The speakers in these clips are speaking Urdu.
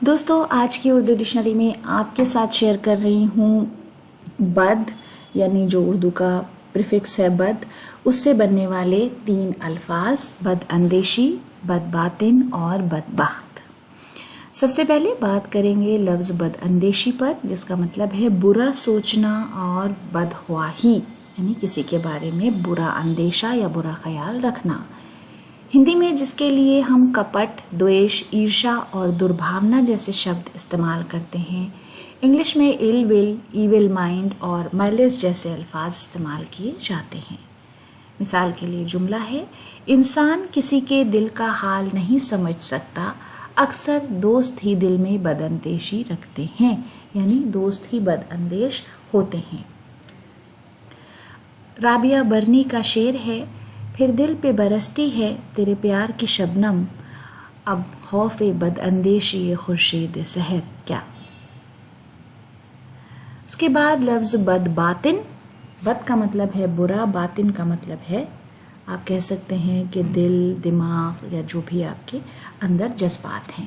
دوستو آج کی اردو ڈکشنری میں آپ کے ساتھ شیئر کر رہی ہوں بد یعنی جو اردو کا پریفکس ہے بد، اس سے بننے والے 3 الفاظ بد اندیشی، بد باطن اور بدبخت۔ سب سے پہلے بات کریں گے لفظ بد اندیشی پر، جس کا مطلب ہے برا سوچنا اور بدخواہی، یعنی کسی کے بارے میں برا اندیشہ یا برا خیال رکھنا۔ ہندی میں جس کے لیے ہم کپٹ، دویش، عرشا اور دربھاونا جیسے شبد استعمال کرتے ہیں، انگلش میں ill will، evil mind اور malice جیسے الفاظ استعمال کیے جاتے ہیں۔ مثال کے لیے جملہ ہے، انسان کسی کے دل کا حال نہیں سمجھ سکتا، اکثر دوست ہی دل میں بد اندیشی رکھتے ہیں، یعنی دوست ہی بد اندیش ہوتے ہیں۔ رابعہ برنی کا شعر ہے، پھر دل پہ برستی ہے تیرے پیار کی شبنم، اب خوف بد اندیشی خورشید سحر کیا۔ اس کے بعد لفظ بد باطن، بد کا مطلب ہے برا، باطن کا مطلب ہے آپ کہہ سکتے ہیں کہ دل، دماغ یا جو بھی آپ کے اندر جذبات ہیں۔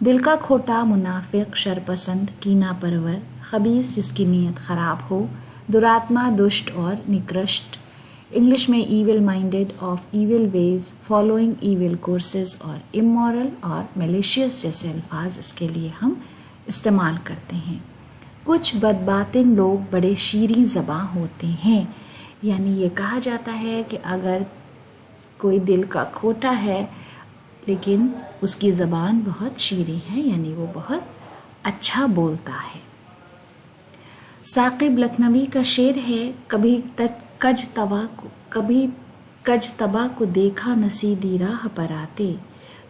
دل کا کھوٹا، منافق، شرپسند، کینہ پرور، خبیث جس کی نیت خراب ہو، دراتما، دشٹ اور نکرشٹ۔ انگلش میں evil minded, of evil ways, following evil courses اور امورل اور میلیشیس جیسے الفاظ اس کے لیے ہم استعمال کرتے ہیں۔ کچھ بد باطن لوگ بڑے شیریں زباں ہوتے ہیں، یعنی یہ کہا جاتا ہے کہ اگر کوئی دل کا کھوٹا ہے لیکن اس کی زبان بہت شیریں ہے، یعنی وہ بہت اچھا بولتا ہے۔ ثاقب لکھنوی کا شعر ہے، کبھی کج تبا کو دیکھا نصیدی راہ پر آتے،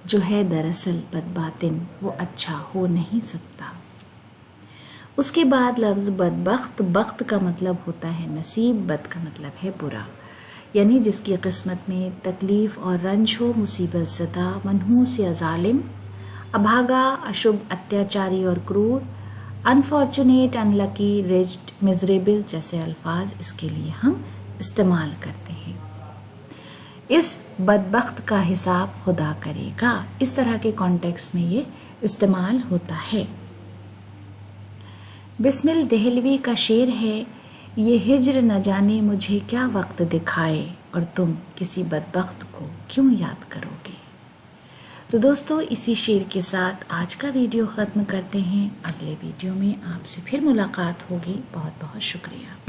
جو ہے دراصل بد باطن وہ اچھا ہو نہیں سکتا۔ اس کے بعد لفظ بدبخت، بخت کا مطلب ہوتا ہے نصیب، بد کا مطلب ہے برا، یعنی جس کی قسمت میں تکلیف اور رنج ہو، مصیبت زدہ، منحوس یا ظالم، ابھاگا، اشبھ، اتیاچاری اور کرور، انفارچونیٹ، انلکی، ریجڈ، میزریبل جیسے الفاظ اس کے لیے ہم استعمال کرتے ہیں۔ اس بدبخت کا حساب خدا کرے گا، اس طرح کے کانٹیکس میں یہ استعمال ہوتا ہے۔ بسمل دہلوی کا شعر ہے، یہ ہجر نہ جانے مجھے کیا وقت دکھائے، اور تم کسی بدبخت کو کیوں یاد کرو گے۔ تو دوستو اسی شعر کے ساتھ آج کا ویڈیو ختم کرتے ہیں، اگلے ویڈیو میں آپ سے پھر ملاقات ہوگی۔ بہت بہت شکریہ۔